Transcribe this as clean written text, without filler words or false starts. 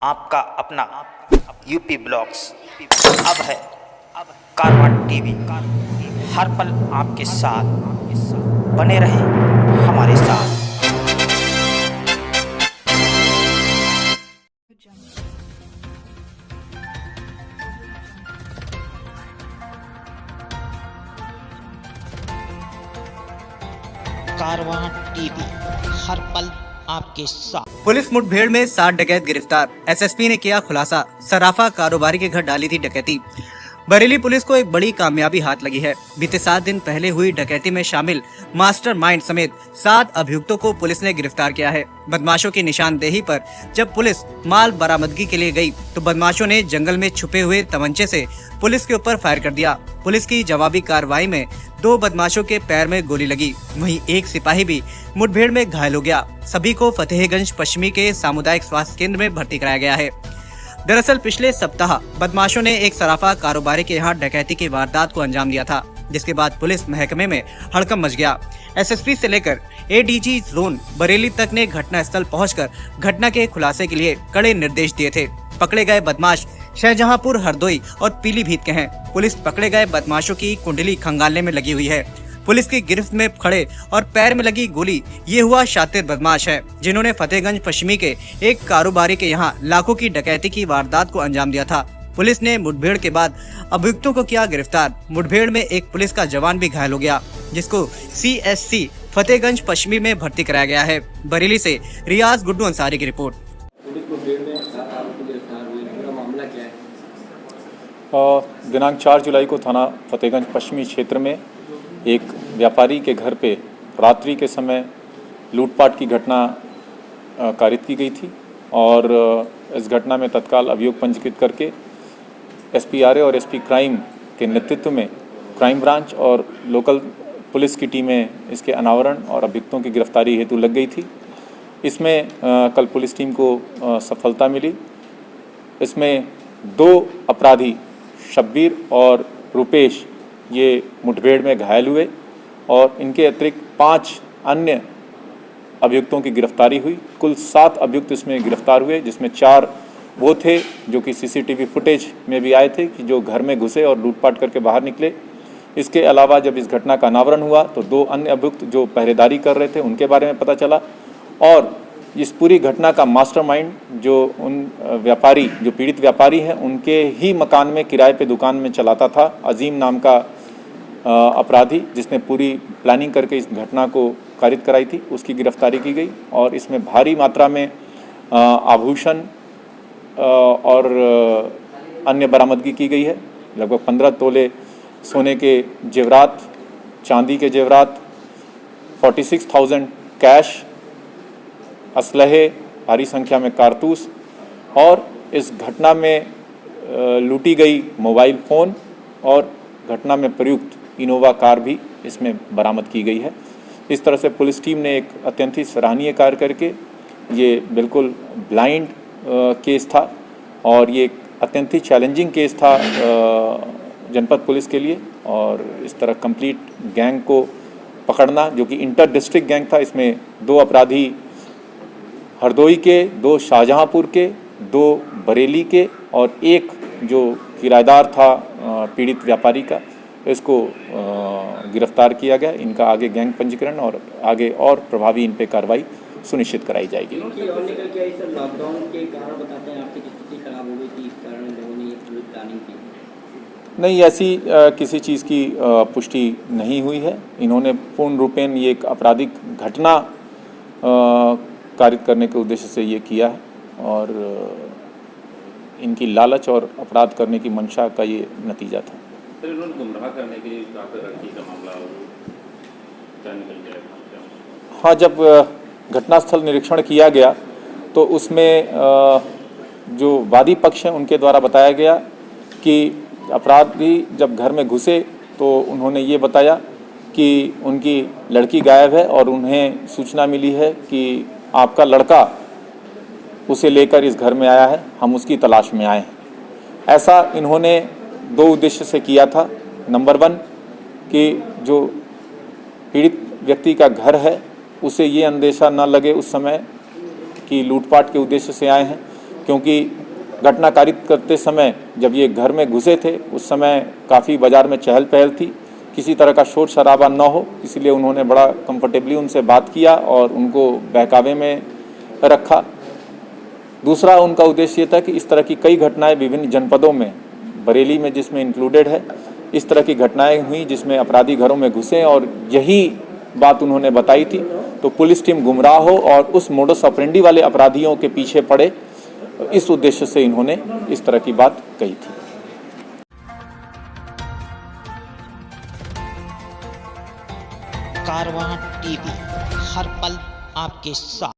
आपका अपना UP blogs अब है कारवां टीवी। हर पल आपके साथ बने रहें हमारे साथ। कारवां टीवी, हर पल आपके साथ। पुलिस मुठभेड़ में 7 डकैत गिरफ्तार। एसएसपी ने किया खुलासा, सराफा कारोबारी के घर डाली थी डकैती। बरेली पुलिस को एक बड़ी कामयाबी हाथ लगी है। बीते 7 दिन पहले हुई डकैती में शामिल मास्टरमाइंड समेत 7 अभियुक्तों को पुलिस ने गिरफ्तार किया है। बदमाशों की निशानदेही पर जब पुलिस माल बरामदगी के लिए गई तो बदमाशों ने जंगल में छुपे हुए तमंचे से पुलिस के ऊपर फायर कर दिया। पुलिस की जवाबी कार्रवाई में 2 बदमाशों के पैर में गोली लगी, वहीं एक सिपाही भी मुठभेड़ में घायल हो गया। सभी को फतेहगंज पश्चिमी के सामुदायिक स्वास्थ्य केंद्र में भर्ती कराया गया है। दरअसल पिछले सप्ताह बदमाशों ने एक सराफा कारोबारी के यहाँ डकैती की वारदात को अंजाम दिया था, जिसके बाद पुलिस महकमे में हड़कंप मच गया। एसएसपी से लेकर एडीजी जोन बरेली तक ने घटना स्थल पहुंचकर घटना के खुलासे के लिए कड़े निर्देश दिए थे। पकड़े गए बदमाश शाहजहांपुर, हरदोई और पीलीभीत के हैं। पुलिस पकड़े गए बदमाशों की कुंडली खंगालने में लगी हुई है। पुलिस की गिरफ्त में खड़े और पैर में लगी गोली ये हुआ शातिर बदमाश है, जिन्होंने फतेहगंज पश्चिमी के एक कारोबारी के यहाँ लाखों की डकैती की वारदात को अंजाम दिया था। पुलिस ने मुठभेड़ के बाद अभियुक्तों को किया गिरफ्तार। मुठभेड़ में एक पुलिस का जवान भी घायल हो गया, जिसको सीएससी फतेहगंज पश्चिमी में भर्ती कराया गया है। बरेली से रियाज गुड्डू अंसारी की रिपोर्ट। दिनांक 4 जुलाई को थाना फतेहगंज पश्चिमी क्षेत्र में एक व्यापारी के घर पे रात्रि के समय लूटपाट की घटना कारित की गई थी और इस घटना में तत्काल अभियोग पंजीकृत करके एसपीआरए और एसपी क्राइम के नेतृत्व में क्राइम ब्रांच और लोकल पुलिस की टीमें इसके अनावरण और अभियुक्तों की गिरफ्तारी हेतु लग गई थी। इसमें कल पुलिस टीम को सफलता मिली। इसमें 2 अपराधी शब्बीर और रुपेश ये मुठभेड़ में घायल हुए और इनके अतिरिक्त 5 अन्य अभियुक्तों की गिरफ्तारी हुई। कुल 7 अभियुक्त इसमें गिरफ्तार हुए, जिसमें 4 वो थे जो कि सीसीटीवी फुटेज में भी आए थे कि जो घर में घुसे और लूटपाट करके बाहर निकले। इसके अलावा जब इस घटना का अनावरण हुआ तो 2 अन्य अभियुक्त जो पहरेदारी कर रहे थे उनके बारे में पता चला और इस पूरी घटना का मास्टरमाइंड जो उन व्यापारी जो पीड़ित व्यापारी हैं उनके ही मकान में किराए पे दुकान में चलाता था अजीम नाम का अपराधी, जिसने पूरी प्लानिंग करके इस घटना को कारित कराई थी, उसकी गिरफ्तारी की गई और इसमें भारी मात्रा में आभूषण और अन्य बरामदगी की गई है। लगभग 15 तोले सोने के जेवरात, चांदी के जेवरात, 46,000 कैश, असलहे, भारी संख्या में कारतूस और इस घटना में लूटी गई मोबाइल फ़ोन और घटना में प्रयुक्त इनोवा कार भी इसमें बरामद की गई है। इस तरह से पुलिस टीम ने एक अत्यंत ही सराहनीय कार्य करके ये बिल्कुल ब्लाइंड केस था और ये एक अत्यंत ही चैलेंजिंग केस था जनपद पुलिस के लिए और इस तरह कंप्लीट गैंग को पकड़ना जो कि इंटर डिस्ट्रिक्ट गैंग था। इसमें 2 अपराधी हरदोई के, 2 शाहजहांपुर के, 2 बरेली के और 1 जो किराएदार था पीड़ित व्यापारी का, इसको गिरफ्तार किया गया। इनका आगे गैंग पंजीकरण और आगे और प्रभावी इन पे कार्रवाई सुनिश्चित कराई जाएगी। लॉकडाउन के कारण बताते हैं आर्थिक स्थिति खराब हो गई थी, इस कारण लोगों ने ये प्लानिंग की। नहीं, ऐसी किसी चीज़ की पुष्टि नहीं हुई है। इन्होंने पूर्ण रूपेण ये एक आपराधिक घटना कारित करने के उद्देश्य से ये किया है और इनकी लालच और अपराध करने की मंशा का ये नतीजा था। सर, इन्होंने गुमराह करने के लिए लड़की का मामला और क्या निकल गया? हाँ, जब घटनास्थल निरीक्षण किया गया तो उसमें जो वादी पक्ष हैं उनके द्वारा बताया गया कि अपराधी जब घर में घुसे तो उन्होंने ये बताया कि उनकी लड़की गायब है और उन्हें सूचना मिली है कि आपका लड़का उसे लेकर इस घर में आया है, हम उसकी तलाश में आए हैं। ऐसा इन्होंने 2 उद्देश्य से किया था। नंबर 1 कि जो पीड़ित व्यक्ति का घर है उसे ये अंदेशा न लगे उस समय कि लूटपाट के उद्देश्य से आए हैं, क्योंकि घटना कारित करते समय जब ये घर में घुसे थे उस समय काफ़ी बाज़ार में चहल पहल थी, किसी तरह का शोर शराबा न हो, इसलिए उन्होंने बड़ा कंफर्टेबली उनसे बात किया और उनको बहकावे में रखा। दूसरा उनका उद्देश्य ये था कि इस तरह की कई घटनाएं विभिन्न जनपदों में, बरेली में जिसमें इंक्लूडेड है, इस तरह की घटनाएं हुई जिसमें अपराधी घरों में घुसे और यही बात उन्होंने बताई थी। तो पुलिस टीम गुमराह हो और उस मोडस ऑपरेंडी वाले अपराधियों के पीछे पड़े, इस उद्देश्य से इन्होंने इस तरह की बात कही थी। कारवां टीवी, हर पल आपके साथ।